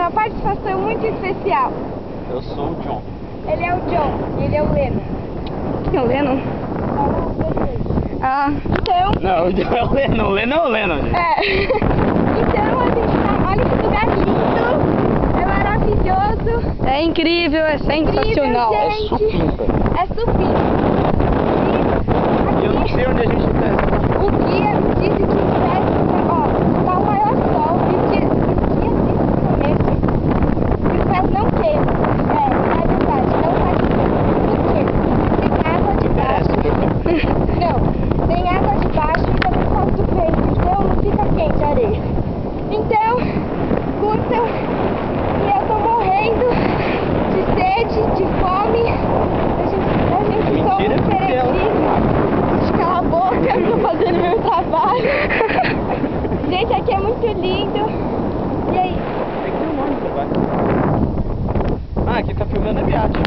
uma participação muito especial. Eu sou o John. Ele é o John, ele é o Lennon. Quem é o Lennon? Ah. Então... Não, o John é o Lennon. O Lennon é o Lennon, gente. É. Então a gente tá... Olha que lugar lindo. É maravilhoso. É incrível, é sensacional. Incrível, É gente. supimpa. É supimpa. E eu não sei onde a gente tá. O guia disse que tá o maior sol e o guia disse que os pés não queimam. É verdade, não faz queimar. Por quê? Tem água debaixo. Não, tem água debaixo e fica por causa do peito, então não fica quente a areia. Então, curtam, e eu tô morrendo de sede, de fome. A gente só Mentira, porque ela... Cala a boca, eu tô fazendo meu trabalho. Gente, aqui é muito lindo. E aí? É que tem um monte de trabalho. Ah, aqui tá filmando a viagem.